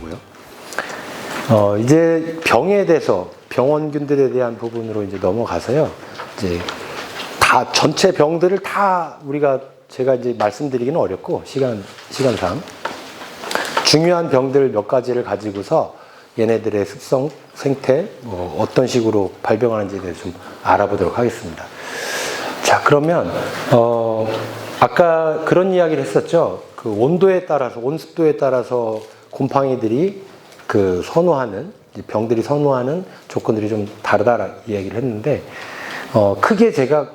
하고요. 이제 병에 대해서 병원균들에 대한 부분으로 이제 넘어가서요. 이제 다 전체 병들을 다 제가 이제 말씀드리기는 어렵고 시간상 중요한 병들 몇 가지를 가지고서 얘네들의 습성, 생태, 어떤 식으로 발병하는지에 대해서 좀 알아보도록 하겠습니다. 자, 그러면 아까 그런 이야기를 했었죠. 그 온도에 따라서, 온습도에 따라서 곰팡이들이 그 선호하는, 병들이 선호하는 조건들이 좀 다르다라는 이야기를 했는데, 크게 제가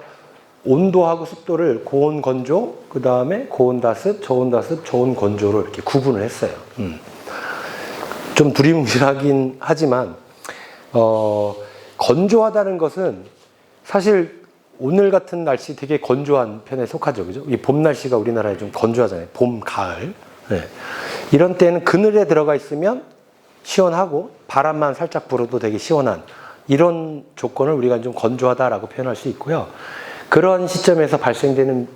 온도하고 습도를 고온 건조, 그 다음에 고온 다습, 저온 다습, 저온 건조로 이렇게 구분을 했어요. 좀 두리뭉실하긴 하지만, 건조하다는 것은 사실 오늘 같은 날씨 되게 건조한 편에 속하죠. 그죠? 이 봄 날씨가 우리나라에 좀 건조하잖아요. 봄, 가을. 네. 이런 때는 그늘에 들어가 있으면 시원하고 바람만 살짝 불어도 되게 시원한 이런 조건을 우리가 좀 건조하다라고 표현할 수 있고요. 그런 시점에서 발생되는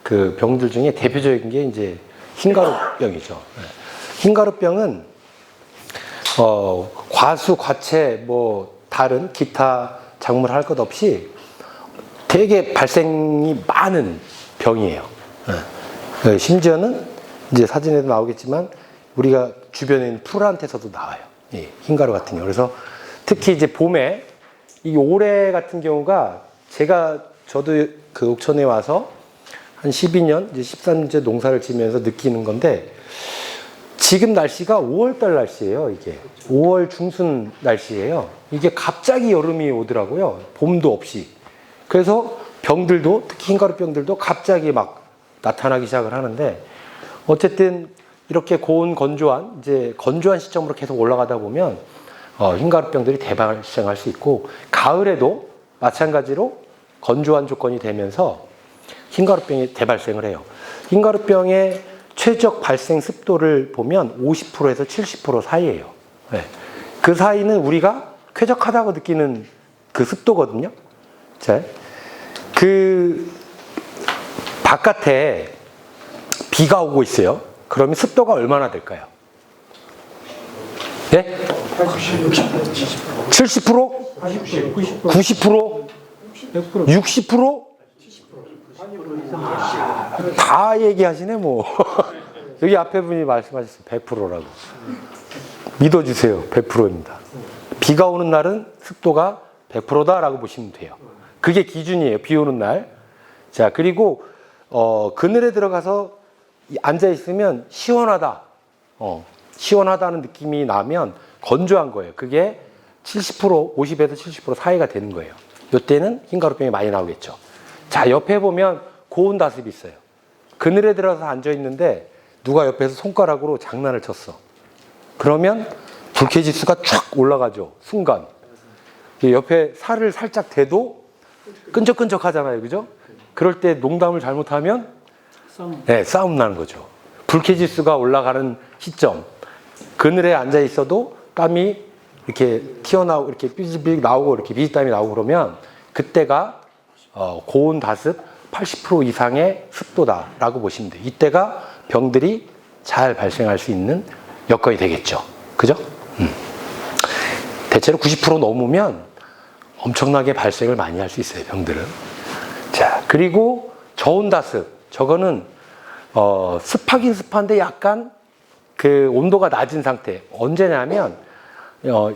그 병들 중에 대표적인 게 이제 흰가루병이죠. 네. 흰가루병은 과수, 과채, 다른 기타 작물 할 것 없이 되게 발생이 많은 병이에요. 네. 심지어는 이제 사진에도 나오겠지만 우리가 주변에 있는 풀한테서도 나와요. 이 흰가루 같은 경우. 그래서 특히 이제 봄에 이 올해 같은 경우가 저도 그 옥천에 와서 한 12년, 이제 13년째 농사를 지면서 느끼는 건데 지금 날씨가 5월달 날씨예요. 이게 5월 중순 날씨예요. 이게 갑자기 여름이 오더라고요. 봄도 없이. 그래서 병들도, 특히 흰가루병들도 갑자기 막 나타나기 시작을 하는데 어쨌든 이렇게 고온 건조한 시점으로 계속 올라가다 보면 흰가루병들이 대발생할 수 있고 가을에도 마찬가지로 건조한 조건이 되면서 흰가루병이 대발생을 해요. 흰가루병의 최적 발생 습도를 보면 50%에서 70% 사이예요. 네. 그 사이는 우리가 쾌적하다고 느끼는 그 습도거든요. 자, 그 바깥에 비가 오고 있어요. 그러면 습도가 얼마나 될까요? 네? 70%? 90%? 60%? 다 얘기하시네 뭐. 여기 앞에 분이 말씀하셨어요. 100%라고. 믿어주세요. 100%입니다. 비가 오는 날은 습도가 100%다라고 보시면 돼요. 그게 기준이에요. 비 오는 날. 자, 그리고 그늘에 들어가서 앉아 있으면 시원하다. 시원하다는 느낌이 나면 건조한 거예요. 그게 70%, 50에서 70% 사이가 되는 거예요. 이때는 흰가루병이 많이 나오겠죠. 자, 옆에 보면 고온 다습이 있어요. 그늘에 들어서 앉아 있는데 누가 옆에서 손가락으로 장난을 쳤어. 그러면 불쾌지수가 쫙 올라가죠. 순간. 옆에 살을 살짝 대도 끈적끈적 하잖아요. 그죠? 그럴 때 농담을 잘못하면 싸움 나는 거죠. 불쾌지수가 올라가는 시점. 그늘에 앉아 있어도 땀이 이렇게 튀어나오고, 이렇게 삐질삐질 나오고, 이렇게 비지땀이 나오고 그러면 그때가 고온 다습 80% 이상의 습도다라고 보시면 돼요. 이때가 병들이 잘 발생할 수 있는 여건이 되겠죠. 그죠? 대체로 90% 넘으면 엄청나게 발생을 많이 할 수 있어요, 병들은. 자, 그리고 저온 다습. 저거는 습하긴 습한데 약간 그 온도가 낮은 상태. 언제냐면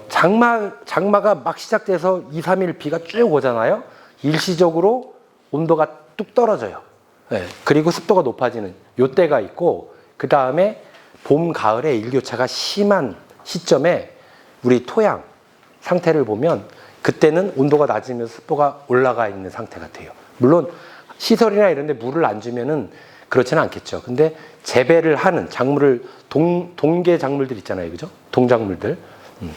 장마가 막 시작돼서 2, 3일 비가 쭉 오잖아요. 일시적으로 온도가 뚝 떨어져요. 네. 그리고 습도가 높아지는 요때가 있고, 그 다음에 봄, 가을에 일교차가 심한 시점에 우리 토양 상태를 보면 그때는 온도가 낮으면서 습도가 올라가 있는 상태 같아요. 물론 시설이나 이런 데 물을 안 주면은 그렇지는 않겠죠. 근데 재배를 하는 작물을 동계 작물들 있잖아요. 그죠? 동작물들.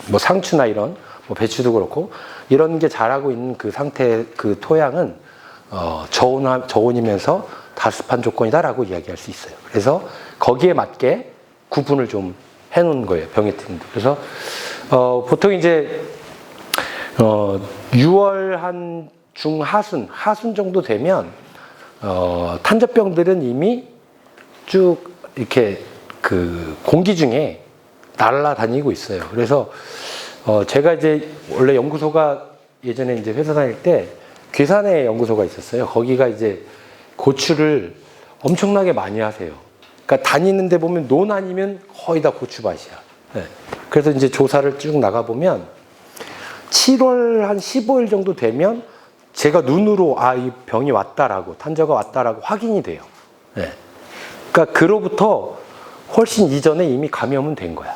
뭐 상추나 이런, 뭐 배추도 그렇고, 이런 게 자라고 있는 그 상태, 그 토양은, 저온이면서 다습한 조건이다라고 이야기할 수 있어요. 그래서 거기에 맞게 구분을 좀 해놓은 거예요. 병의 팀도. 그래서, 보통 이제, 6월 한 하순 정도 되면, 탄저병들은 이미 쭉 이렇게 그 공기 중에 날아다니고 있어요. 그래서 제가 이제 원래 연구소가 예전에 이제 회사 다닐 때 괴산에 연구소가 있었어요. 거기가 이제 고추를 엄청나게 많이 하세요. 그러니까 다니는데 보면 논 아니면 거의 다 고추밭이야. 네. 그래서 이제 조사를 쭉 나가보면 7월 한 15일 정도 되면 제가 눈으로 이 병이 왔다라고, 탄저가 왔다라고 확인이 돼요. 네. 그러니까 그로부터 훨씬 이전에 이미 감염은 된 거야.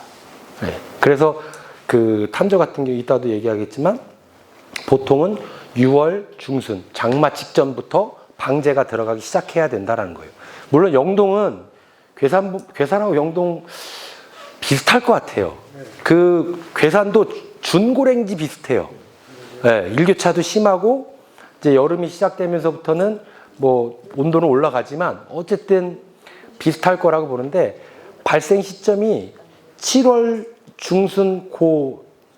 네. 그래서 그 탄저 같은 경우 이따도 얘기하겠지만 보통은 6월 중순, 장마 직전부터 방제가 들어가기 시작해야 된다라는 거예요. 물론 영동은 괴산하고 영동 비슷할 것 같아요. 그 괴산도 준고랭지 비슷해요. 네, 일교차도 심하고 이제 여름이 시작되면서부터는 뭐 온도는 올라가지만 어쨌든 비슷할 거라고 보는데 발생 시점이 7월 중순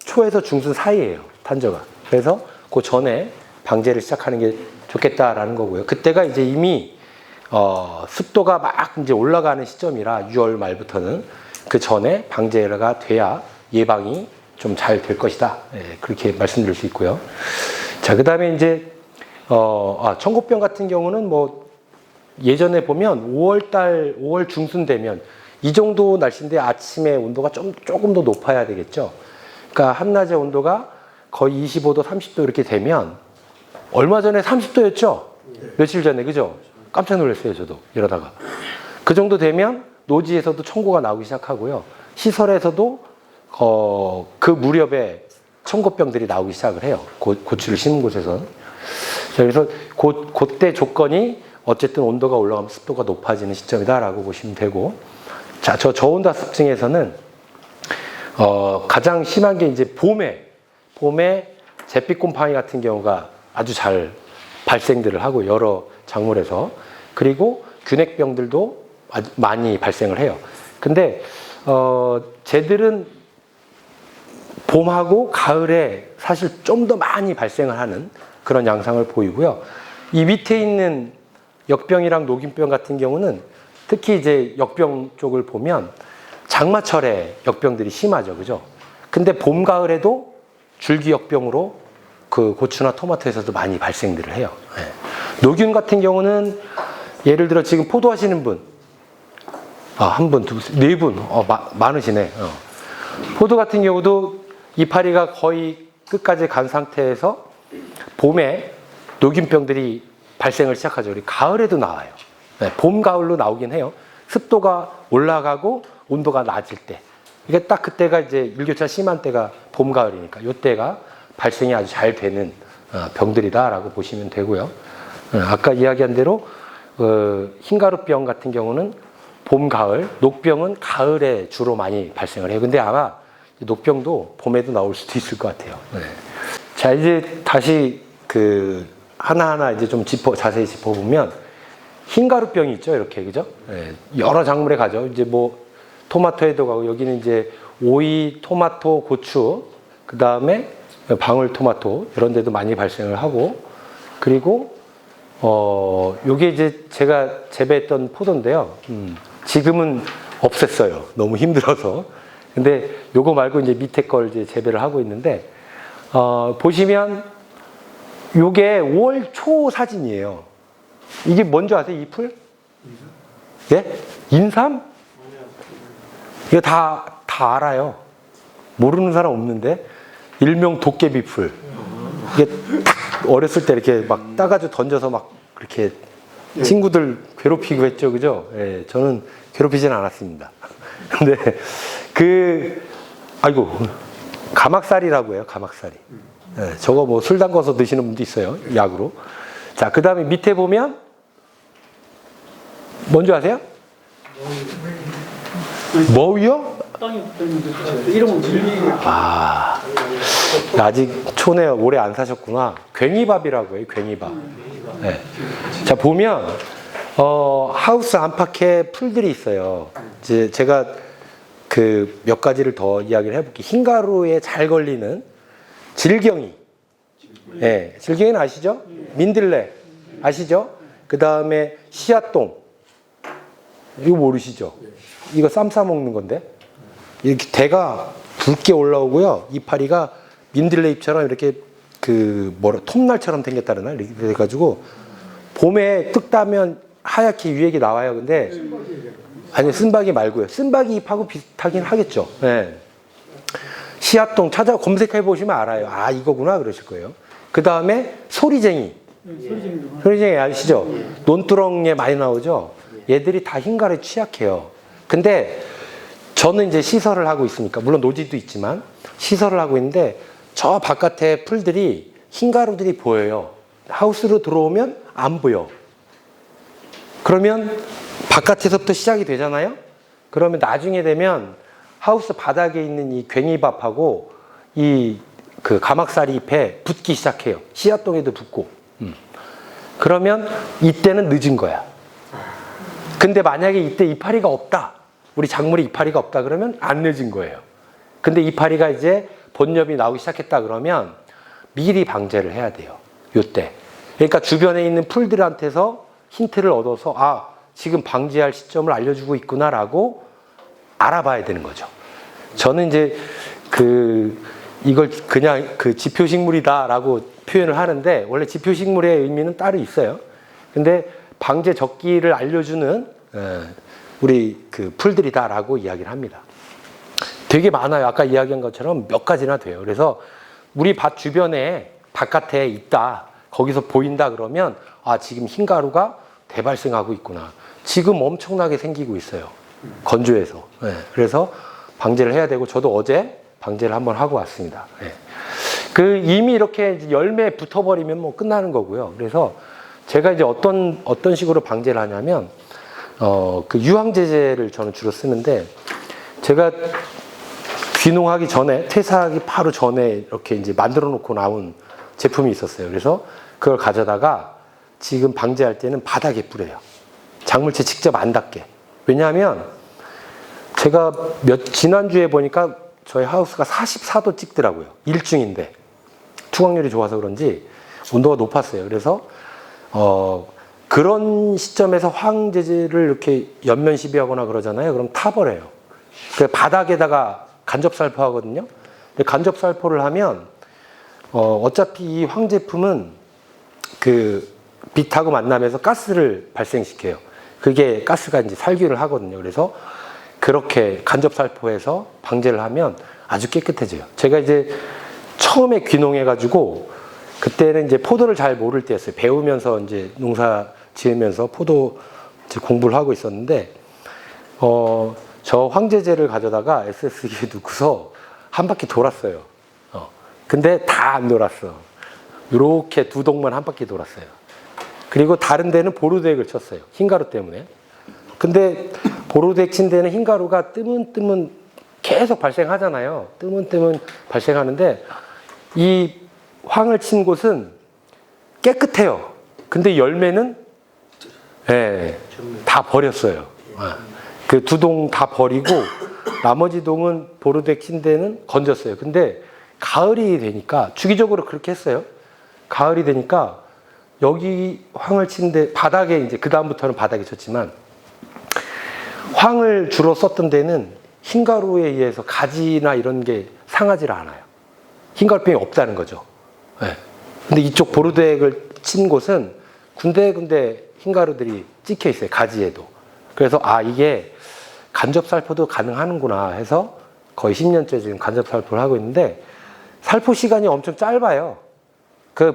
초에서 중순 사이예요. 탄저가. 그래서 그 전에 방제를 시작하는 게 좋겠다라는 거고요. 그때가 이제 이미 습도가 막 이제 올라가는 시점이라 6월 말부터는 그 전에 방제가 돼야 예방이 좀 잘 될 것이다. 네, 그렇게 말씀드릴 수 있고요. 자, 그 다음에 이제 청고병 같은 경우는 뭐 예전에 보면 5월 중순 되면 이 정도 날씨인데 아침에 온도가 조금 더 높아야 되겠죠. 그러니까 한낮의 온도가 거의 25도, 30도 이렇게 되면 얼마 전에 30도였죠? 며칠 전에, 그죠? 깜짝 놀랐어요, 저도. 이러다가. 그 정도 되면 노지에서도 청고가 나오기 시작하고요. 시설에서도 그 무렵에 청고병들이 나오기 시작을 해요. 고추를 심은 곳에서는. 그래서 그때 조건이 어쨌든 온도가 올라가면 습도가 높아지는 시점이다라고 보시면 되고, 자, 저 저온다습증에서는 가장 심한 게 이제 봄에 잿빛곰팡이 같은 경우가 아주 잘 발생들을 하고 여러 작물에서, 그리고 균핵병들도 아주 많이 발생을 해요. 근데 쟤들은 봄하고 가을에 사실 좀 더 많이 발생을 하는 그런 양상을 보이고요. 이 밑에 있는 역병이랑 녹균병 같은 경우는 특히 이제 역병 쪽을 보면 장마철에 역병들이 심하죠, 그죠? 근데 봄, 가을에도 줄기역병으로 그 고추나 토마토에서도 많이 발생들을 해요. 네. 노균 같은 경우는 예를 들어 지금 포도 하시는 분, 한 분, 두 분, 네 분, 많으시네. 포도 같은 경우도 이파리가 거의 끝까지 간 상태에서 봄에 녹균병들이 발생을 시작하죠. 우리 가을에도 나와요. 네, 봄, 가을로 나오긴 해요. 습도가 올라가고 온도가 낮을 때. 이게 딱 그때가 이제 일교차 심한 때가 봄, 가을이니까 이때가 발생이 아주 잘 되는 병들이다라고 보시면 되고요. 아까 이야기한 대로 흰가루병 같은 경우는 봄, 가을, 녹병은 가을에 주로 많이 발생을 해요. 근데 아마 녹병도 봄에도 나올 수도 있을 것 같아요. 네. 자, 이제 다시 하나하나 이제 좀 자세히 짚어보면 흰가루병이 있죠, 이렇게, 그죠? 네. 여러 작물에 가죠. 이제 뭐 토마토에도 가고, 여기는 이제 오이, 토마토, 고추, 그 다음에 방울토마토 이런 데도 많이 발생을 하고, 그리고 요게 이제 제가 재배했던 포도인데요. 지금은 없앴어요. 너무 힘들어서. 근데 요거 말고 이제 밑에 걸 이제 재배를 하고 있는데, 보시면 요게 5월 초 사진이에요. 이게 뭔지 아세요? 이 풀? 예? 인삼? 이거 다 알아요. 모르는 사람 없는데. 일명 도깨비 풀. 이게 딱 어렸을 때 이렇게 막 따가지고 던져서 막 그렇게 친구들 괴롭히고 했죠. 그죠? 예, 저는 괴롭히진 않았습니다. 근데 가막살이라고 해요. 가막살이. 예, 저거 뭐 술 담궈서 드시는 분도 있어요. 약으로. 자, 그 다음에 밑에 보면 뭔지 아세요? 머위요? 이름은 아직 촌에 오래 안 사셨구나. 괭이밥이라고 해요. 괭이밥. 네. 자, 보면 하우스 안팎에 풀들이 있어요. 이제 제가 몇 가지를 더 이야기를 해볼게요. 흰가루에 잘 걸리는 질경이. 네. 질경이는 아시죠? 민들레 아시죠? 그 다음에 씨앗똥. 이거 모르시죠? 이거 쌈 싸 먹는 건데. 이렇게 대가 붉게 올라오고요. 이파리가 민들레 잎처럼 이렇게 톱날처럼 생겼다 그러나 이렇게 돼가지고 봄에 뚝 따면 하얗게 유액이 나와요. 근데 아니 쓴바귀 말고요. 쓴바귀 잎하고 비슷하긴 하겠죠. 네. 씨앗동 찾아 검색해 보시면 알아요. 아 이거구나 그러실 거예요. 그 다음에 소리쟁이. 소리쟁이 아시죠? 논두렁에 많이 나오죠. 얘들이 다 흰가루에 취약해요. 근데 저는 이제 시설을 하고 있으니까 물론 노지도 있지만 시설을 하고 있는데 저 바깥에 풀들이 흰가루들이 보여요. 하우스로 들어오면 안 보여. 그러면 바깥에서부터 시작이 되잖아요. 그러면 나중에 되면 하우스 바닥에 있는 이 괭이밥하고 이 가막살이 잎에 붙기 시작해요. 씨앗동에도 붙고. 그러면 이때는 늦은 거야. 근데 만약에 이때 이파리가 없다. 우리 작물에 이파리가 없다 그러면 안 늦은 거예요. 근데 이파리가 이제 본엽이 나오기 시작했다 그러면 미리 방제를 해야 돼요. 요때. 그러니까 주변에 있는 풀들한테서 힌트를 얻어서 아, 지금 방제할 시점을 알려주고 있구나라고 알아봐야 되는 거죠. 저는 이제 이걸 그냥 지표식물이다라고 표현을 하는데 원래 지표식물의 의미는 따로 있어요. 근데 방제 적기를 알려주는 우리 풀들이다라고 이야기를 합니다. 되게 많아요. 아까 이야기한 것처럼 몇 가지나 돼요. 그래서 우리 밭 주변에 바깥에 있다. 거기서 보인다 그러면 아 지금 흰가루가 대발생하고 있구나. 지금 엄청나게 생기고 있어요. 건조해서. 네. 그래서 방제를 해야 되고 저도 어제 방제를 한번 하고 왔습니다. 네. 이미 이렇게 열매 붙어버리면 뭐 끝나는 거고요. 그래서 제가 이제 어떤 식으로 방제를 하냐면 유황제제를 저는 주로 쓰는데 제가 귀농하기 전에 퇴사하기 바로 전에 이렇게 이제 만들어 놓고 나온 제품이 있었어요. 그래서 그걸 가져다가 지금 방제할 때는 바닥에 뿌려요. 작물채 직접 안 닿게. 왜냐하면 제가 지난주에 보니까 저희 하우스가 44도 찍더라고요. 일중인데 투광률이 좋아서 그런지 온도가 높았어요. 그래서 그런 시점에서 화학제제를 이렇게 연면 시비하거나 그러잖아요. 그럼 타버려요. 그 바닥에다가 간접살포 하거든요. 근데 간접살포를 하면 어차피 이 황제품은 빛하고 만나면서 가스를 발생시켜요. 그게 가스가 이제 살균을 하거든요. 그래서 그렇게 간접살포해서 방제를 하면 아주 깨끗해져요. 제가 이제 처음에 귀농해가지고 그때는 이제 포도를 잘 모를 때였어요. 배우면서 이제 농사 지으면서 포도 이제 공부를 하고 있었는데, 저 황제제를 가져다가 SS기에 넣고서 한 바퀴 돌았어요. 근데 다 안 돌았어. 이렇게 두 동만 한 바퀴 돌았어요. 그리고 다른 데는 보루덱을 쳤어요. 흰가루 때문에. 근데 보루덱 친 데는 흰가루가 뜨문뜨문 계속 발생하잖아요. 뜨문뜨문 발생하는데 이 황을 친 곳은 깨끗해요. 근데 열매는 다 버렸어요. 그 두 동 다 버리고 나머지 동은 보루덱 친 데는 건졌어요. 근데 가을이 되니까 주기적으로 그렇게 했어요. 가을이 되니까 여기 황을 친데 바닥에 이제 그 다음부터는 바닥에 쳤지만 황을 주로 썼던 데는 흰가루에 의해서 가지나 이런 게 상하지를 않아요. 흰가루병이 없다는 거죠. 네. 근데 이쪽 보루덱을 친 곳은 군데군데 흰가루들이 찍혀 있어요. 가지에도. 그래서 이게 간접살포도 가능하는구나 해서 거의 10년째 지금 간접살포를 하고 있는데 살포 시간이 엄청 짧아요.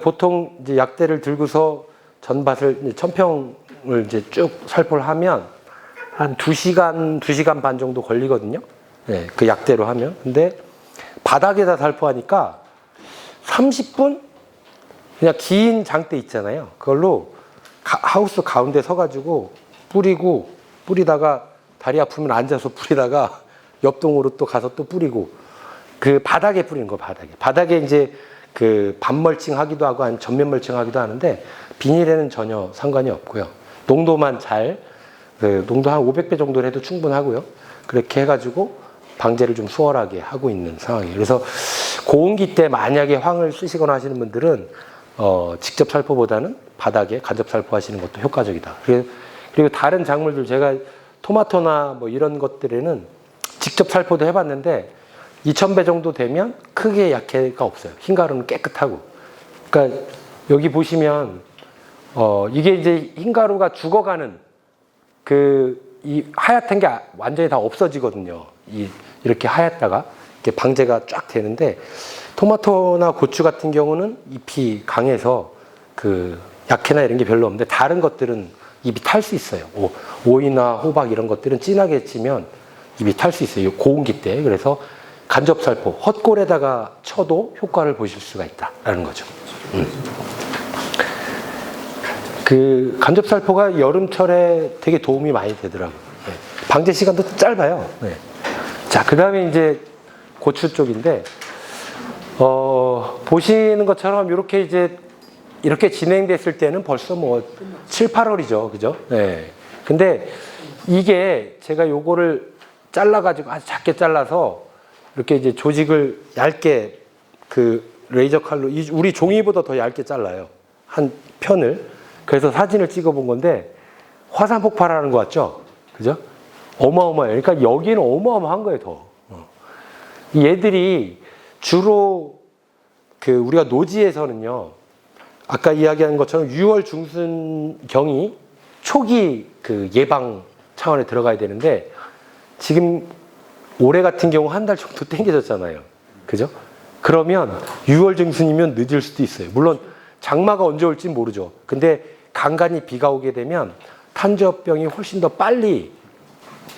보통 이제 약대를 들고서 전밭을 천평을 이제 쭉 살포를 하면 한 2시간, 2시간 반 정도 걸리거든요. 네, 그 약대로 하면. 근데 바닥에다 살포하니까 30분? 그냥 긴 장대 있잖아요. 그걸로 하우스 가운데 서가지고 뿌리다가 다리 아프면 앉아서 뿌리다가 옆동으로 또 가서 또 뿌리고 그 바닥에 뿌리는 거 바닥에 이제 반멀칭 하기도 하고 아니면 전면 멀칭 하기도 하는데 비닐에는 전혀 상관이 없고요. 농도만 농도 한 500배 정도로 해도 충분하고요. 그렇게 해가지고 방제를 좀 수월하게 하고 있는 상황이에요. 그래서 고온기 때 만약에 황을 쓰시거나 하시는 분들은 직접 살포보다는 바닥에 간접 살포하시는 것도 효과적이다. 그리고 다른 작물들 제가 토마토나 뭐 이런 것들에는 직접 살포도 해봤는데 2000배 정도 되면 크게 약해가 없어요. 흰가루는 깨끗하고. 그러니까 여기 보시면 이게 이제 흰가루가 죽어가는 이 하얗던 게 완전히 다 없어지거든요. 이렇게 하얗다가 이렇게 방제가 쫙 되는데 토마토나 고추 같은 경우는 잎이 강해서 약해나 이런 게 별로 없는데 다른 것들은 잎이 탈 수 있어요. 오이나 호박 이런 것들은 진하게 찌면 잎이 탈 수 있어요. 고온기 때. 그래서 간접살포, 헛골에다가 쳐도 효과를 보실 수가 있다라는 거죠. 간접살포가 여름철에 되게 도움이 많이 되더라고요. 네. 방제 시간도 짧아요. 네. 자, 그 다음에 이제 고추 쪽인데, 보시는 것처럼 이렇게 진행됐을 때는 벌써 뭐 7, 8월이죠. 그죠? 네. 근데 이게 제가 요거를 잘라가지고 아주 작게 잘라서 이렇게 이제 조직을 얇게 레이저 칼로, 우리 종이보다 더 얇게 잘라요. 한 편을. 그래서 사진을 찍어 본 건데 화산 폭발하는 것 같죠? 그죠? 어마어마해요. 그러니까 여기는 어마어마한 거예요, 더. 얘들이 주로 우리가 노지에서는요, 아까 이야기한 것처럼 6월 중순경이 초기 예방 차원에 들어가야 되는데 지금 올해 같은 경우 한 달 정도 땡겨졌잖아요. 그죠? 그러면 6월 중순이면 늦을 수도 있어요. 물론 장마가 언제 올지 모르죠. 근데 간간히 비가 오게 되면 탄저병이 훨씬 더 빨리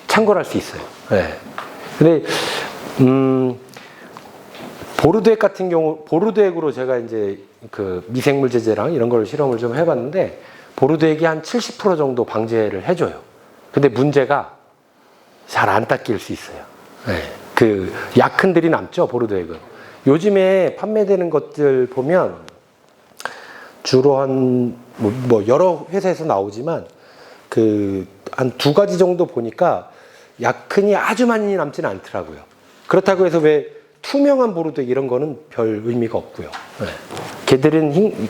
창궐할 수 있어요. 네. 근데 보르드액 같은 경우, 보르드액으로 제가 이제 미생물 제제랑 이런 걸 실험을 좀 해봤는데 보르드액이 한 70% 정도 방제를 해줘요. 근데 문제가 잘 안 닦일 수 있어요. 네. 약흔들이 남죠, 보르드액은. 요즘에 판매되는 것들 보면 주로 여러 회사에서 나오지만 한 2가지 정도 보니까 약흔이 아주 많이 남지는 않더라고요. 그렇다고 해서 왜 투명한 보르드액 이런 거는 별 의미가 없고요. 네. 걔들은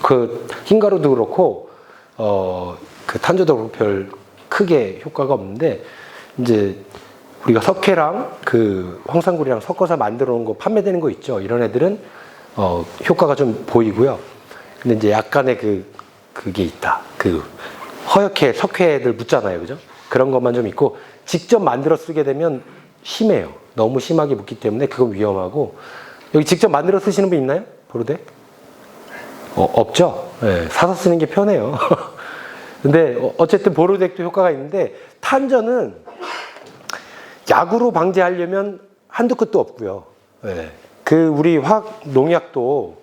흰가루도 그렇고 탄저도 그렇고 별 크게 효과가 없는데 이제 우리가 석회랑 황산굴이랑 섞어서 만들어 놓은 거 판매되는 거 있죠. 이런 애들은 효과가 좀 보이고요. 근데 이제 약간의 그게 있다. 허옇게 석회들 묻잖아요. 그죠? 그런 것만 좀 있고, 직접 만들어 쓰게 되면 심해요. 너무 심하게 묻기 때문에 그건 위험하고. 여기 직접 만들어 쓰시는 분 있나요? 보르데? 없죠? 네, 사서 쓰는 게 편해요. 근데 어쨌든 보르덱도 효과가 있는데, 탄저는 약으로 방제하려면 한두 끝도 없고요. 네. 우리 화학 농약도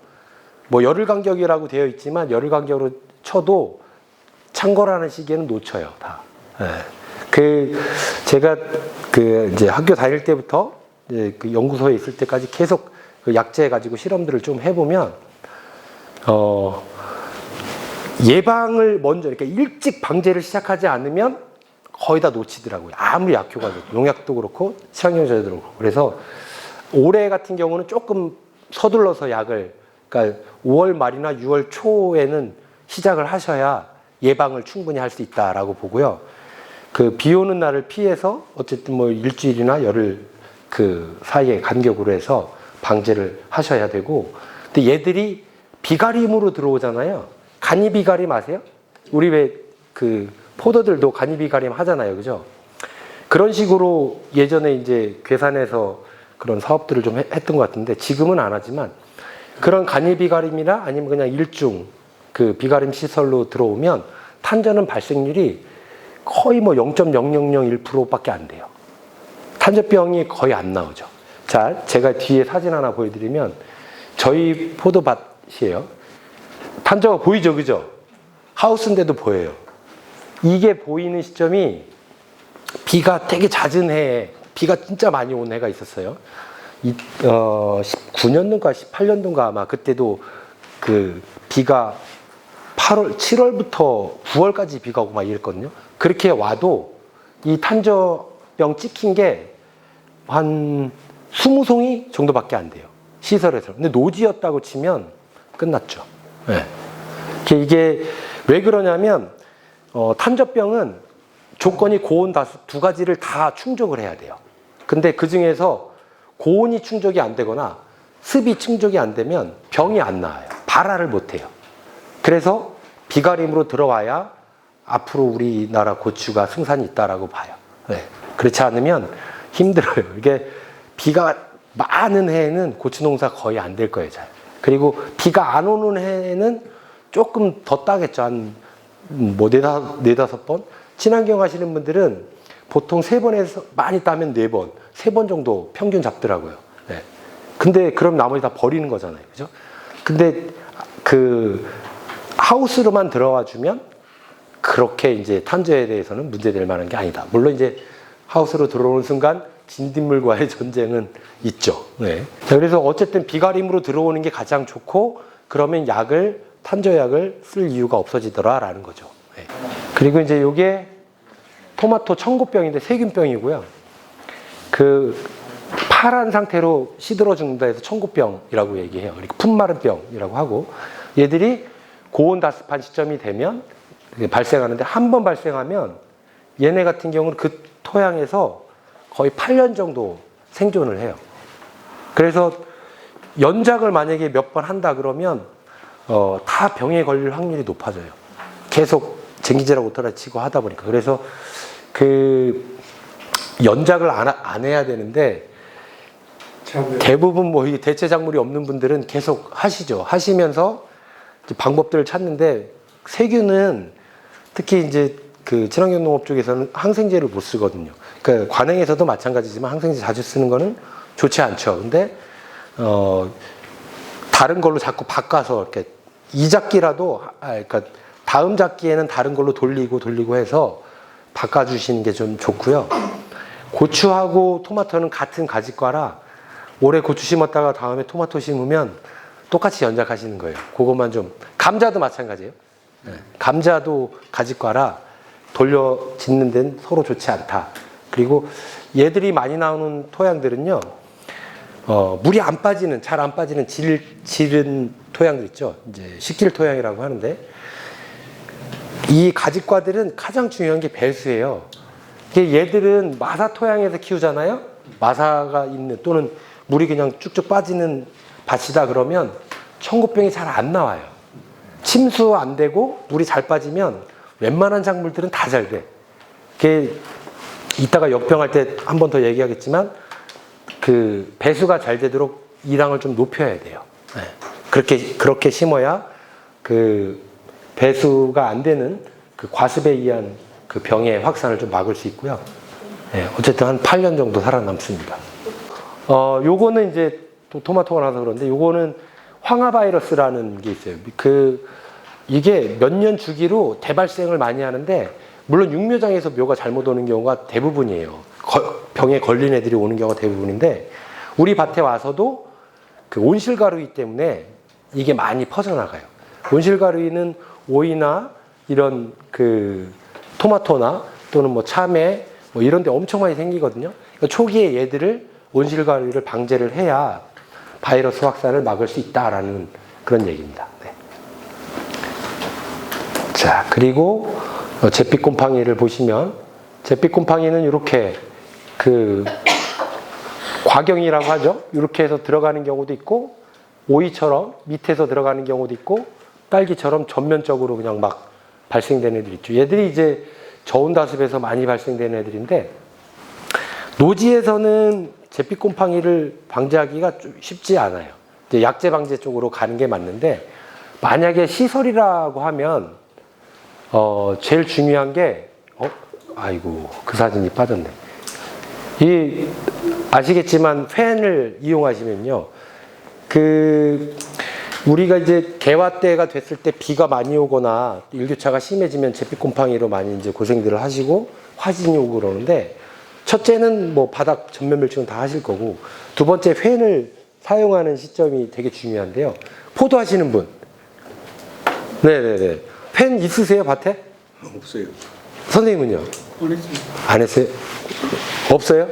뭐 열흘 간격이라고 되어 있지만 열흘 간격으로 쳐도 창궐하는 시기에는 놓쳐요, 다. 네. 제가 이제 학교 다닐 때부터 이제 연구소에 있을 때까지 계속 약재 가지고 실험들을 좀 해보면 예방을 먼저 이렇게 일찍 방제를 시작하지 않으면 거의 다 놓치더라고요. 아무리 약효가 좋고 농약도 그렇고 치료제도 그렇고. 그래서 올해 같은 경우는 조금 서둘러서 그러니까 5월 말이나 6월 초에는 시작을 하셔야 예방을 충분히 할 수 있다라고 보고요. 비 오는 날을 피해서 어쨌든 뭐 일주일이나 열흘 사이에 간격으로 해서 방제를 하셔야 되고, 근데 얘들이 비가림으로 들어오잖아요. 간이비가림 아세요? 우리 왜 포도들도 간이비가림 하잖아요. 그죠? 그런 식으로 예전에 이제 괴산에서 그런 사업들을 좀 했던 것 같은데 지금은 안 하지만, 그런 간이비가림이나 아니면 그냥 일중 비가림 시설로 들어오면 탄저는 발생률이 거의 뭐 0.0001%밖에 안 돼요. 탄저병이 거의 안 나오죠. 자, 제가 뒤에 사진 하나 보여드리면 저희 포도밭이에요. 탄저가 보이죠, 그죠? 하우스인데도 보여요. 이게 보이는 시점이 비가 되게 잦은 해에, 비가 진짜 많이 온 해가 있었어요. 19년도인가 18년도인가 아마 그때도 비가 7월부터 9월까지 비가 오고 막 이랬거든요. 그렇게 와도 이 탄저병 찍힌 게 한 20송이 정도밖에 안 돼요. 시설에서. 근데 노지였다고 치면 끝났죠. 네. 이게 왜 그러냐면 탄저병은 조건이 고온 다수 2가지를 다 충족을 해야 돼요. 근데 그 중에서 고온이 충족이 안 되거나 습이 충족이 안 되면 병이 안 나와요. 발화를 못 해요. 그래서 비가림으로 들어와야 앞으로 우리나라 고추가 승산이 있다라고 봐요. 네. 그렇지 않으면 힘들어요. 이게 비가 많은 해에는 고추 농사 거의 안 될 거예요, 잘. 그리고 비가 안 오는 해에는 조금 더 따겠죠. 한 뭐 네다섯 번. 친환경 하시는 분들은 보통 3번에서 많이 따면 4번, 3번 정도 평균 잡더라고요. 네. 근데 그럼 나머지 다 버리는 거잖아요. 그죠? 근데 그 하우스로만 들어와 주면 그렇게 이제 탄저에 대해서는 문제될 만한 게 아니다. 물론 이제 하우스로 들어오는 순간 진딧물과의 전쟁은 있죠. 네. 자, 그래서 어쨌든 비가림으로 들어오는 게 가장 좋고, 그러면 탄저약을 쓸 이유가 없어지더라라는 거죠. 네. 그리고 이제 요게 토마토 청고병인데 세균병이고요. 그 파란 상태로 시들어 죽는다 해서 청고병이라고 얘기해요. 그리고 풋마른 병이라고 하고, 얘들이 고온 다습한 시점이 되면 발생하는데, 한 번 발생하면 얘네 같은 경우는 그 토양에서 거의 8년 정도 생존을 해요. 그래서 연작을 만약에 몇 번 한다 그러면 다 병에 걸릴 확률이 높아져요. 계속 쟁기제랑 오토라 치고 하다 보니까. 그래서 그 연작을 안 해야 되는데, 대부분 뭐 이 대체 작물이 없는 분들은 계속 하시죠. 하시면서 방법들을 찾는데, 세균은 특히 이제 그 친환경 농업 쪽에서는 항생제를 못 쓰거든요. 그러니까 관행에서도 마찬가지지만 항생제 자주 쓰는 거는 좋지 않죠. 근데 다른 걸로 자꾸 바꿔서 이렇게 이작기라도, 그러니까 다음 작기에는 다른 걸로 돌리고 해서 바꿔주시는 게 좀 좋고요. 고추하고 토마토는 같은 가지과라 올해 고추 심었다가 다음에 토마토 심으면 똑같이 연작하시는 거예요. 그것만 좀. 감자도 마찬가지예요. 네. 감자도 가지과라 돌려 짓는 데는 서로 좋지 않다. 그리고 얘들이 많이 나오는 토양들은요, 물이 안 빠지는, 잘 안 빠지는 지른 토양들 있죠. 이제 식질 토양이라고 하는데, 이 가지과들은 가장 중요한 게 배수예요. 얘들은 마사 토양에서 키우잖아요. 마사가 있는, 또는 물이 그냥 쭉쭉 빠지는 밭이다 그러면 청고병이 잘 안 나와요. 침수 안 되고 물이 잘 빠지면 웬만한 작물들은 다 잘 돼. 그게 이따가 역병할 때 한 번 더 얘기하겠지만, 그 배수가 잘 되도록 이랑을 좀 높여야 돼요. 네. 그렇게 심어야 그 배수가 안 되는 그 과습에 의한 그 병의 확산을 좀 막을 수 있고요. 네. 어쨌든 한 8년 정도 살아남습니다. 요거는 이제 또 토마토가 나서 그런데, 요거는 황화 바이러스라는 게 있어요. 이게 몇 년 주기로 대발생을 많이 하는데, 물론 육묘장에서 묘가 잘못 오는 경우가 대부분이에요. 병에 걸린 애들이 오는 경우가 대부분인데, 우리 밭에 와서도 그 온실가루이기 때문에 이게 많이 퍼져나가요. 온실가루이는 오이나 이런 그 토마토나 또는 뭐 참외 뭐 이런 데 엄청 많이 생기거든요. 그러니까 초기에 얘들을 온실가루이를 방제를 해야 바이러스 확산을 막을 수 있다라는 그런 얘기입니다. 네. 자, 그리고 잿빛곰팡이를 보시면, 잿빛곰팡이는 이렇게 그 과경이라고 하죠. 이렇게 해서 들어가는 경우도 있고, 오이처럼 밑에서 들어가는 경우도 있고, 딸기처럼 전면적으로 그냥 막 발생되는 애들 있죠. 얘들이 이제 저온 다습에서 많이 발생되는 애들인데, 노지에서는 잿빛곰팡이를 방지하기가 좀 쉽지 않아요. 이제 약재 방제 쪽으로 가는 게 맞는데, 만약에 시설이라고 하면 제일 중요한 게, 아이고, 그 사진이 빠졌네. 아시겠지만 팬을 이용하시면요, 우리가 이제 개화 때가 됐을 때 비가 많이 오거나 일교차가 심해지면 잿빛곰팡이로 많이 이제 고생들을 하시고 화진이 오고 그러는데, 첫째는 뭐 바닥 전면 밀칭은 다 하실 거고, 두 번째 팬을 사용하는 시점이 되게 중요한데요. 포도 하시는 분, 네네네, 팬 있으세요 밭에? 없어요. 선생님은요? 안 했습니다. 안 했어요? 없어요?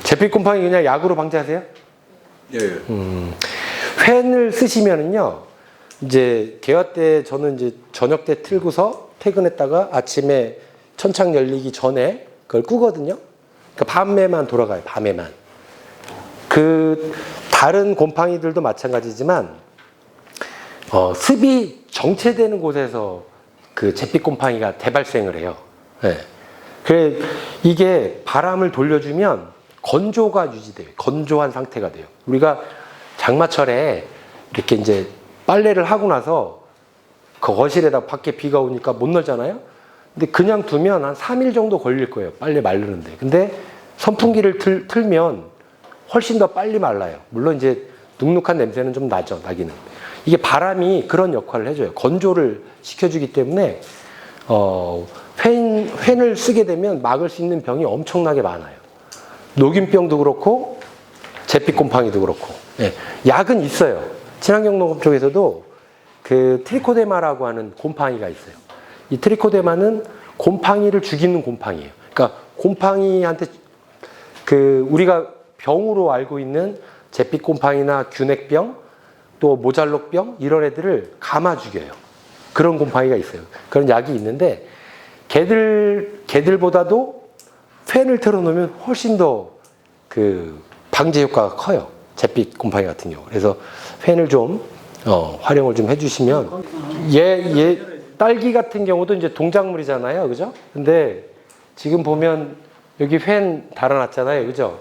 잿빛곰팡이 그냥 약으로 방지하세요? 예. 팬을 쓰시면은요, 이제 개화 때 저는 이제 저녁 때 틀고서 퇴근했다가 아침에 천창 열리기 전에 그걸 끄거든요. 그러니까 밤에만 돌아가요. 밤에만. 그 다른 곰팡이들도 마찬가지지만 습이 정체되는 곳에서 그 잿빛 곰팡이가 대발생을 해요. 네. 그래 이게 바람을 돌려주면 건조가 유지돼요. 건조한 상태가 돼요. 우리가 장마철에 이렇게 이제 빨래를 하고 나서 그 거실에다 밖에 비가 오니까 못 널잖아요. 근데 그냥 두면 한 3일 정도 걸릴 거예요. 빨래 마르는데. 근데 선풍기를 틀면 훨씬 더 빨리 말라요. 물론 이제 눅눅한 냄새는 좀 나죠. 나기는. 이게 바람이 그런 역할을 해줘요. 건조를 시켜주기 때문에 팬을 쓰게 되면 막을 수 있는 병이 엄청나게 많아요. 녹균병도 그렇고 잿빛 곰팡이도 그렇고. 예. 약은 있어요. 친환경농업 쪽에서도 그 트리코데마라고 하는 곰팡이가 있어요. 이 트리코데마는 곰팡이를 죽이는 곰팡이에요. 그러니까 곰팡이한테 그 우리가 병으로 알고 있는 잿빛 곰팡이나 균핵병 또 모잘록병 이런 애들을 감아 죽여요. 그런 곰팡이가 있어요. 그런 약이 있는데 걔들보다도 팬을 틀어놓으면 훨씬 더 그 방제 효과가 커요. 잿빛 곰팡이 같은 경우. 그래서 팬을 좀 활용을 좀 해주시면 딸기 같은 경우도 이제 동작물이잖아요, 그죠? 근데 지금 보면 여기 팬 달아놨잖아요, 그죠?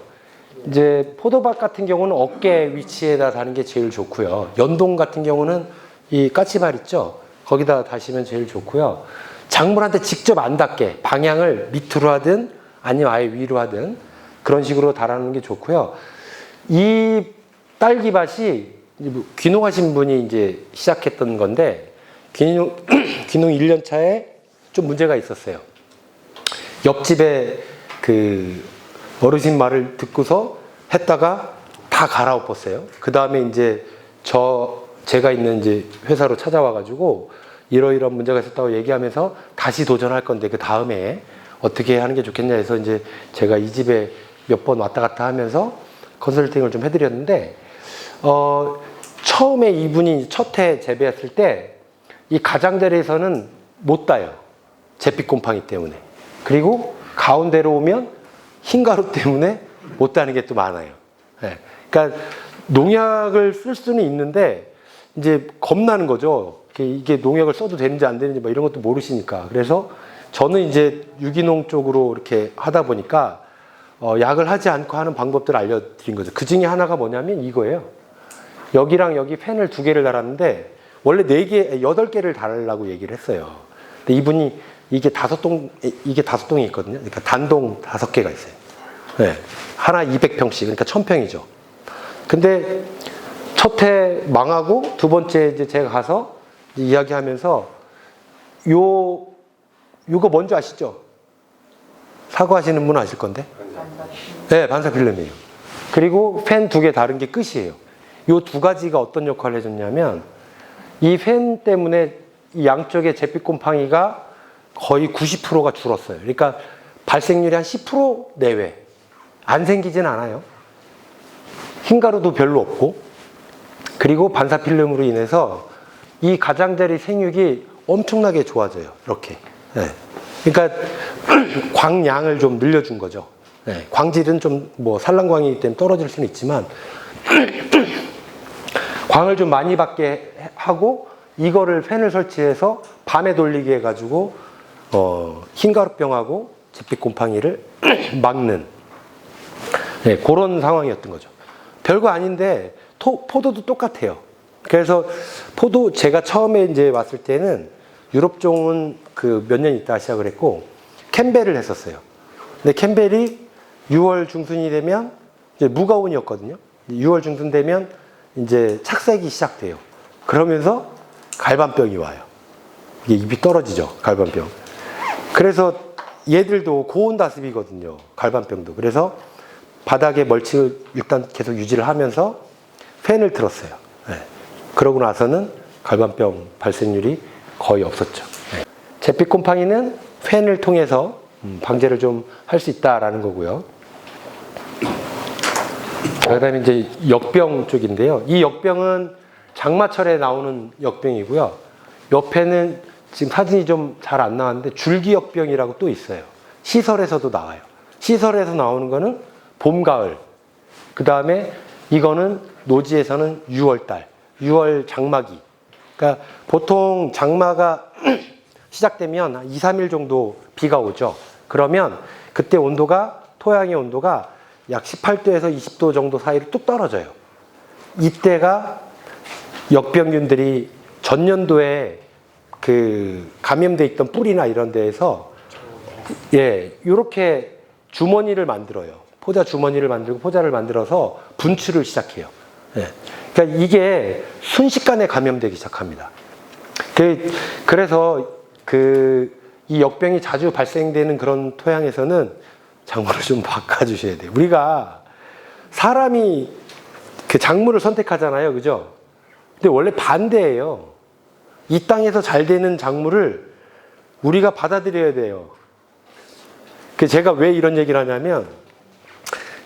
이제 포도밭 같은 경우는 어깨 위치에다 다는 게 제일 좋고요. 연동 같은 경우는 이 까치발 있죠? 거기다 다시면 제일 좋고요. 작물한테 직접 안 닿게 방향을 밑으로 하든 아니면 아예 위로 하든 그런 식으로 달아놓는 게 좋고요. 이 딸기밭이 귀농하신 분이 이제 시작했던 건데 귀농 1년 차에 좀 문제가 있었어요. 옆집에 그 어르신 말을 듣고서 했다가 다 갈아엎었어요. 그 다음에 이제 제가 있는 이제 회사로 찾아와가지고 이러이러한 문제가 있었다고 얘기하면서 다시 도전할 건데 그 다음에 어떻게 하는 게 좋겠냐 해서 이제 제가 이 집에 몇 번 왔다 갔다 하면서 컨설팅을 좀 해드렸는데 처음에 이분이 첫 해 재배했을 때 이 가장자리에서는 못 따요. 잿빛 곰팡이 때문에. 그리고 가운데로 오면 흰가루 때문에 못 따는 게 또 많아요. 네. 그러니까 농약을 쓸 수는 있는데 이제 겁나는 거죠. 이게 농약을 써도 되는지 안 되는지 막 이런 것도 모르시니까. 그래서 저는 이제 유기농 쪽으로 이렇게 하다 보니까 약을 하지 않고 하는 방법들을 알려드린 거죠. 그 중에 하나가 뭐냐면 이거예요. 여기랑 여기 팬을 2개를 달았는데 원래 8개를 달으려고 얘기를 했어요. 근데 이분이 이게 5동이 있거든요. 그러니까 단동 5개가 있어요. 네. 하나 200평씩, 그러니까 1000평이죠. 근데 첫 해 망하고 두 번째 이제 제가 가서 이제 이야기하면서 요거 뭔지 아시죠? 사과하시는 분은 아실 건데. 네, 반사필름이에요. 그리고 팬 2개 다른 게 끝이에요. 요 2가지가 어떤 역할을 해줬냐면 이 팬 때문에 이 양쪽의 잿빛 곰팡이가 거의 90%가 줄었어요. 그러니까 발생률이 한 10% 내외. 안 생기진 않아요. 흰가루도 별로 없고. 그리고 반사필름으로 인해서 이 가장자리 생육이 엄청나게 좋아져요. 이렇게. 네. 그러니까 광량을 좀 늘려준 거죠. 네. 광질은 좀 뭐 산란광이기 때문에 떨어질 수는 있지만 광을 좀 많이 받게 하고 이거를 팬을 설치해서 밤에 돌리게 해가지고 흰가루병하고 잿빛 곰팡이를 막는 네, 그런 상황이었던 거죠. 별거 아닌데 포도도 똑같아요. 그래서 포도 제가 처음에 이제 왔을 때는 유럽종은 그 몇 년 있다 시작을 했고 캠벨을 했었어요. 근데 캠벨이 6월 중순이 되면 이제 무가온이었거든요. 6월 중순 되면 이제 착색이 시작돼요. 그러면서 갈반병이 와요. 이게 잎이 떨어지죠. 갈반병. 그래서 얘들도 고온 다습이거든요. 갈반병도. 그래서 바닥에 멀칭을 일단 계속 유지를 하면서 팬을 틀었어요. 네. 그러고 나서는 갈반병 발생률이 거의 없었죠. 네. 잿빛 곰팡이는 팬을 통해서 방제를 좀 할 수 있다라는 거고요. 그다음에 이제 역병 쪽인데요. 이 역병은 장마철에 나오는 역병이고요. 옆에는 지금 사진이 좀 잘 안 나왔는데 줄기역병이라고 또 있어요. 시설에서도 나와요. 시설에서 나오는 거는 봄, 가을. 그 다음에 이거는 노지에서는 6월달, 6월 장마기. 그러니까 보통 장마가 시작되면 한 2, 3일 정도 비가 오죠. 그러면 그때 온도가, 토양의 온도가 약 18도에서 20도 정도 사이로 뚝 떨어져요. 이때가 역병균들이 전년도에 그 감염돼 있던 뿌리나 이런 데에서 예, 요렇게 주머니를 만들어요. 포자 주머니를 만들고 포자를 만들어서 분출을 시작해요. 예. 그러니까 이게 순식간에 감염되기 시작합니다. 그래서 이 역병이 자주 발생되는 그런 토양에서는 작물을 좀 바꿔주셔야 돼요. 우리가 사람이 그 작물을 선택하잖아요. 그죠? 근데 원래 반대예요. 이 땅에서 잘 되는 작물을 우리가 받아들여야 돼요. 제가 왜 이런 얘기를 하냐면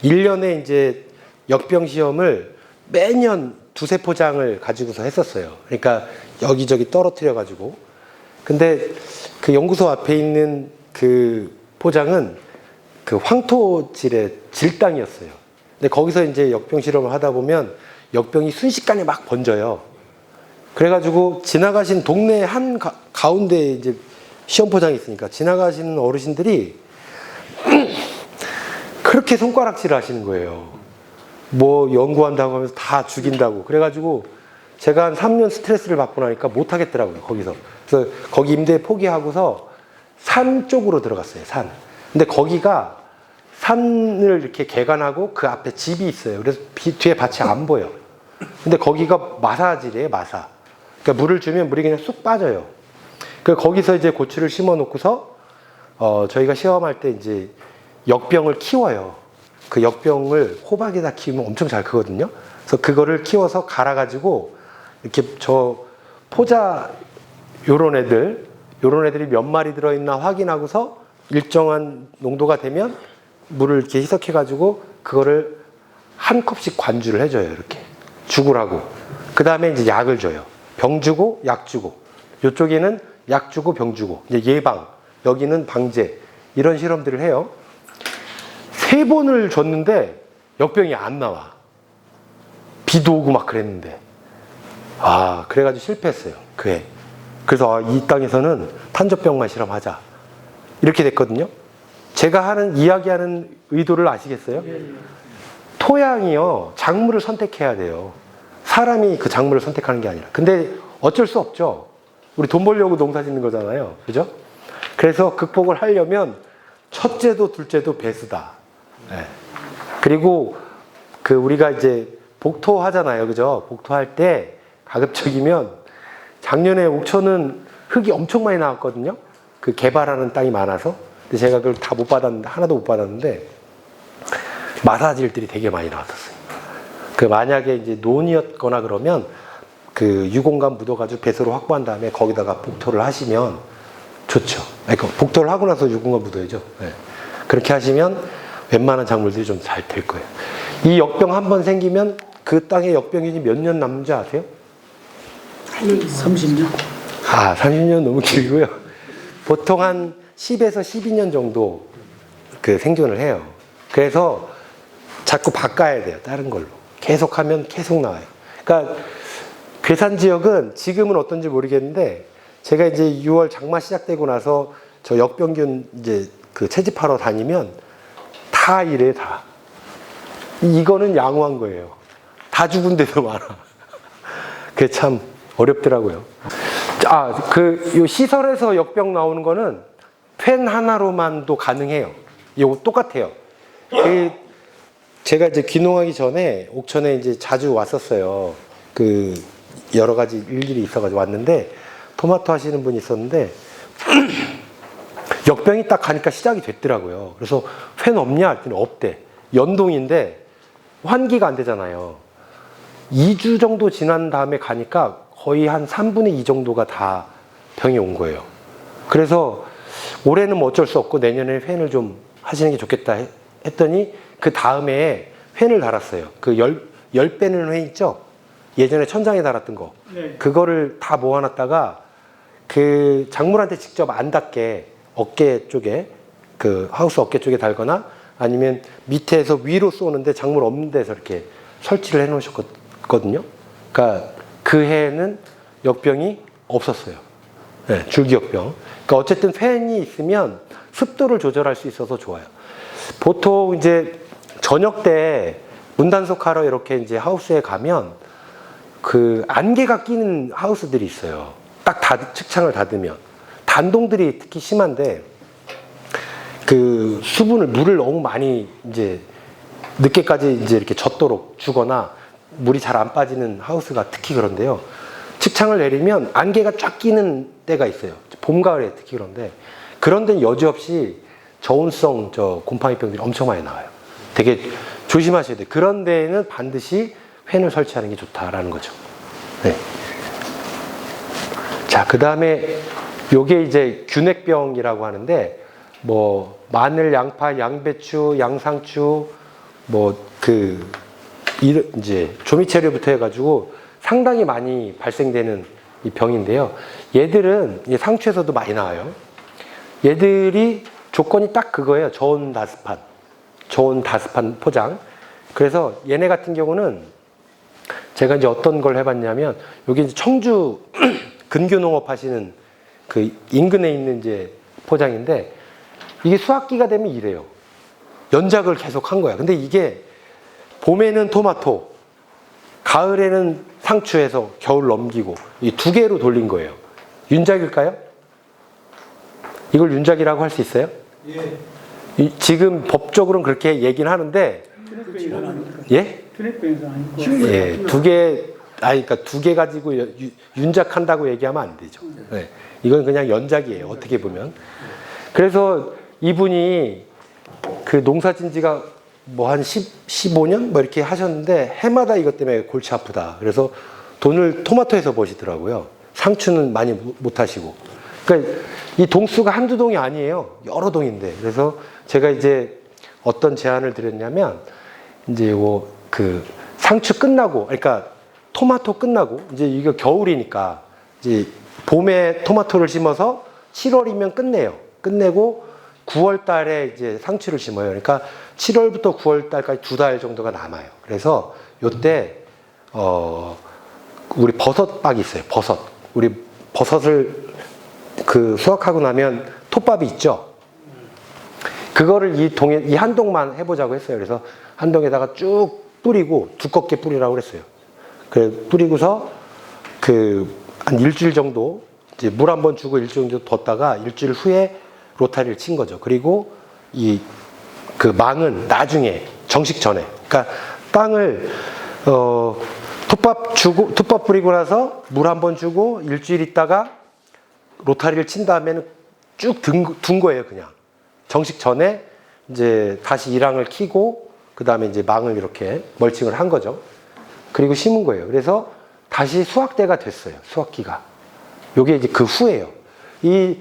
1년에 이제 역병 시험을 매년 두세 포장을 가지고서 했었어요. 그러니까 여기저기 떨어뜨려 가지고. 근데 그 연구소 앞에 있는 그 포장은 그 황토질의 질땅이었어요. 근데 거기서 이제 역병 실험을 하다 보면 역병이 순식간에 막 번져요. 그래가지고 지나가신 동네 한 가운데 이제 시험 포장이 있으니까 지나가시는 어르신들이 그렇게 손가락질을 하시는 거예요. 뭐 연구한다고 하면서 다 죽인다고. 그래가지고 제가 한 3년 스트레스를 받고 나니까 못 하겠더라고요, 거기서. 그래서 거기 임대 포기하고서 산 쪽으로 들어갔어요, 산. 근데 거기가 산을 이렇게 개간하고 그 앞에 집이 있어요. 그래서 뒤에 밭이 안 보여. 근데 거기가 마사질이에요, 마사. 그러니까 물을 주면 물이 그냥 쑥 빠져요. 거기서 이제 고추를 심어 놓고서 저희가 시험할 때 이제 역병을 키워요. 그 역병을 호박에다 키우면 엄청 잘 크거든요. 그래서 그거를 키워서 갈아가지고 이렇게 저 포자 요런 애들이 몇 마리 들어있나 확인하고서 일정한 농도가 되면 물을 이렇게 희석해가지고 그거를 한 컵씩 관주를 해줘요. 이렇게 죽을 하고 그 다음에 이제 약을 줘요. 병 주고 약 주고 이쪽에는 약 주고 병 주고 이제 예방, 여기는 방제, 이런 실험들을 해요. 3번을 줬는데 역병이 안 나와. 비도 오고 막 그랬는데. 그래가지고 실패했어요, 그 해. 그래서 이 땅에서는 탄저병만 실험하자, 이렇게 됐거든요. 제가 이야기하는 의도를 아시겠어요? 토양이요, 작물을 선택해야 돼요. 사람이 그 작물을 선택하는 게 아니라. 근데 어쩔 수 없죠. 우리 돈 벌려고 농사 짓는 거잖아요. 그죠? 그래서 극복을 하려면 첫째도 둘째도 배수다. 네. 그리고 우리가 이제 복토 하잖아요. 그죠? 복토할 때 가급적이면 작년에 옥천은 흙이 엄청 많이 나왔거든요. 그 개발하는 땅이 많아서. 근데 제가 그걸 다 못 받았는데, 하나도 못 받았는데, 마사질들이 되게 많이 나왔었어요. 만약에 이제 논이었거나 그러면 유공간 묻어가지고 배수로 확보한 다음에 거기다가 복토를 하시면 좋죠. 그러니까 복토를 하고 나서 유공간 묻어야죠. 네. 그렇게 하시면 웬만한 작물들이 좀 잘 될 거예요. 이 역병 한번 생기면 그 땅에 역병이 몇 년 남는지 아세요? 30년? 30년 너무 길고요. 보통 한 10에서 12년 정도 생존을 해요. 그래서 자꾸 바꿔야 돼요, 다른 걸로. 계속 하면 계속 나와요. 그러니까 괴산 지역은 지금은 어떤지 모르겠는데, 제가 이제 6월 장마 시작되고 나서 저 역병균 이제 채집하러 다니면 다 이래, 다. 이거는 양호한 거예요. 다 죽은 데도 많아. 그게 참 어렵더라고요. 요 시설에서 역병 나오는 거는 펜 하나로만도 가능해요. 이거 똑같아요. 제가 이제 귀농하기 전에 옥천에 이제 자주 왔었어요. 여러 가지 일들이 있어가지고 왔는데, 토마토 하시는 분이 있었는데, 역병이 딱 가니까 시작이 됐더라고요. 그래서 펜 없냐? 했더니 없대. 연동인데, 환기가 안 되잖아요. 2주 정도 지난 다음에 가니까 거의 한 3분의 2 정도가 다 병이 온 거예요. 그래서 올해는 뭐 어쩔 수 없고 내년에 펜을 좀 하시는 게 좋겠다 했더니, 그 다음에 펜을 달았어요. 열 빼는 펜 있죠? 예전에 천장에 달았던 거. 네. 그거를 다 모아놨다가 작물한테 직접 안 닿게 어깨 쪽에, 하우스 어깨 쪽에 달거나 아니면 밑에서 위로 쏘는데 작물 없는 데서 이렇게 설치를 해 놓으셨거든요. 그러니까 그 해에는 역병이 없었어요. 네, 줄기역병. 그러니까 어쨌든 팬이 있으면 습도를 조절할 수 있어서 좋아요. 보통 이제 저녁 때 문단속하러 이렇게 이제 하우스에 가면 그 안개가 끼는 하우스들이 있어요. 딱 측창을 닫으면. 단동들이 특히 심한데 그 물을 너무 많이 이제 늦게까지 이제 이렇게 젖도록 주거나 물이 잘 안 빠지는 하우스가 특히 그런데요. 측창을 내리면 안개가 쫙 끼는 때가 있어요. 봄, 가을에 특히 그런데 그런 데는 여지없이 저온성 곰팡이병들이 엄청 많이 나와요. 되게 조심하셔야 돼요. 그런 데에는 반드시 팬을 설치하는 게 좋다라는 거죠. 네. 자, 그 다음에 요게 이제 균핵병이라고 하는데 뭐 마늘, 양파, 양배추, 양상추 이제 조미체류부터 해가지고 상당히 많이 발생되는 이 병인데요. 얘들은 상추에서도 많이 나와요. 얘들이 조건이 딱 그거예요. 저온 다습한 포장. 그래서 얘네 같은 경우는 제가 이제 어떤 걸 해봤냐면 여기 이제 청주 근교농업 하시는 그 인근에 있는 이제 포장인데 이게 수확기가 되면 이래요. 연작을 계속 한 거야. 근데 이게 봄에는 토마토, 가을에는 상추에서 겨울 넘기고 이 두 개로 돌린 거예요. 윤작일까요? 이걸 윤작이라고 할 수 있어요? 예. 지금 법적으로는 그렇게 얘기는 하는데 균핵병이는 아닙니까? 예? 균핵병에서 아니고. 예, 그러니까 두 개 가지고 윤작한다고 얘기하면 안 되죠. 네. 이건 그냥 연작이에요. 어떻게 보면. 그래서 이분이 그 농사진 지가 뭐 한 15년 뭐 이렇게 하셨는데 해마다 이것 때문에 골치 아프다. 그래서 돈을 토마토에서 버시더라고요. 상추는 많이 못 하시고. 그러니까 이 동수가 한두 동이 아니에요. 여러 동인데. 그래서 제가 이제 어떤 제안을 드렸냐면 이제 요거 그 상추 끝나고 그러니까 토마토 끝나고 이제 이거 겨울이니까 이제 봄에 토마토를 심어서 7월이면 끝내요. 끝내고 9월 달에 이제 상추를 심어요. 그러니까 7월부터 9월 달까지 2달 정도가 남아요. 그래서 요때 우리 버섯박이 있어요. 우리 버섯을 그 수확하고 나면 톱밥이 있죠. 그거를 이 한 동만 해보자고 했어요. 그래서 한 동에다가 쭉 뿌리고 두껍게 뿌리라고 그랬어요. 그래 뿌리고서 한 일주일 정도 이제 물 한 번 주고 일주일 정도 뒀다가 일주일 후에 로타리를 친 거죠. 그리고 그 망은 나중에 정식 전에, 그러니까 땅을 톱밥 뿌리고 나서 물 한 번 주고 일주일 있다가 로타리를 친 다음에는 쭉 둔 거예요, 그냥. 정식 전에 이제 다시 이랑을 키고 그 다음에 이제 망을 이렇게 멀칭을 한 거죠. 그리고 심은 거예요. 그래서 다시 수확대가 됐어요, 수확기가. 요게 이제 그 후예요. 이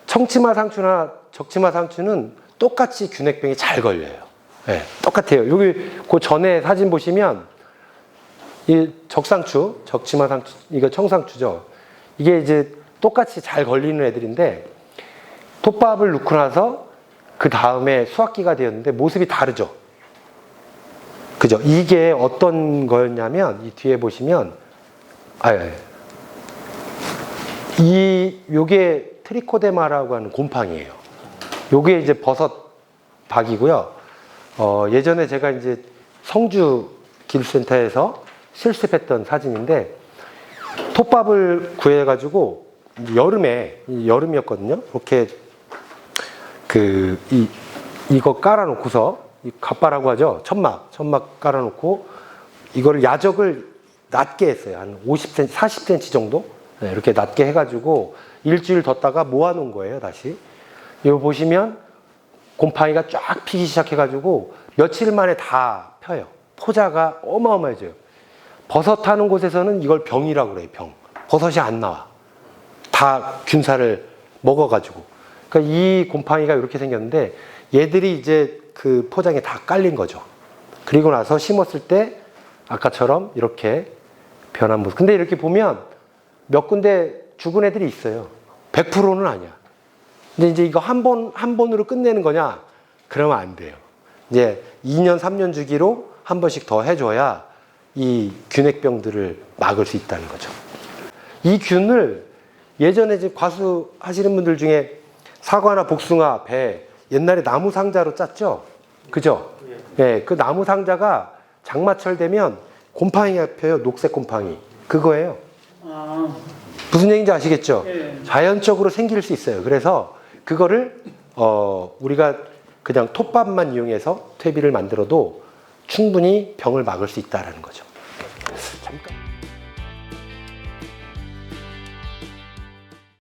청치마 상추나 적치마 상추는 똑같이 균핵병이 잘 걸려요. 네, 똑같아요. 여기 그 전에 사진 보시면 이 적상추, 적치마 상추, 이거 청상추죠. 이게 이제 똑같이 잘 걸리는 애들인데 톱밥을 넣고 나서 그 다음에 수확기가 되었는데 모습이 다르죠. 그죠? 이게 어떤 거였냐면 이 뒤에 보시면 요게 트리코데마라고 하는 곰팡이에요. 요게 이제 버섯 박이고요. 예전에 제가 이제 성주 기술센터에서 실습했던 사진인데 톱밥을 구해가지고 여름이었거든요. 이렇게 이거 깔아놓고서 이 갓바라고 하죠. 천막 깔아놓고 이거를 야적을 낮게 했어요. 한 50cm, 40cm 정도 네, 이렇게 낮게 해가지고 일주일 뒀다가 모아놓은 거예요. 다시 이거 보시면 곰팡이가 쫙 피기 시작해가지고 며칠 만에 다 펴요. 포자가 어마어마해져요. 버섯 하는 곳에서는 이걸 병이라고 그래요. 병. 버섯이 안 나와. 다 균사를 먹어가지고. 그러니까 이 곰팡이가 이렇게 생겼는데 얘들이 이제 그 포장에 다 깔린 거죠. 그리고 나서 심었을 때 아까처럼 이렇게 변한 모습. 근데 이렇게 보면 몇 군데 죽은 애들이 있어요. 100%는 아니야. 근데 이제 이거 한 번으로 끝내는 거냐? 그러면 안 돼요. 이제 2년, 3년 주기로 한 번씩 더 해줘야 이 균핵병들을 막을 수 있다는 거죠. 이 균을 예전에 이제 과수 하시는 분들 중에 사과나 복숭아, 배 옛날에 나무 상자로 짰죠? 그죠? 예, 그 나무 상자가 장마철 되면 곰팡이가 펴요. 녹색 곰팡이. 그거예요. 아, 무슨 얘기인지 아시겠죠? 예. 자연적으로 생길 수 있어요. 그래서 그거를 우리가 그냥 톱밥만 이용해서 퇴비를 만들어도 충분히 병을 막을 수 있다는 거죠. 잠깐.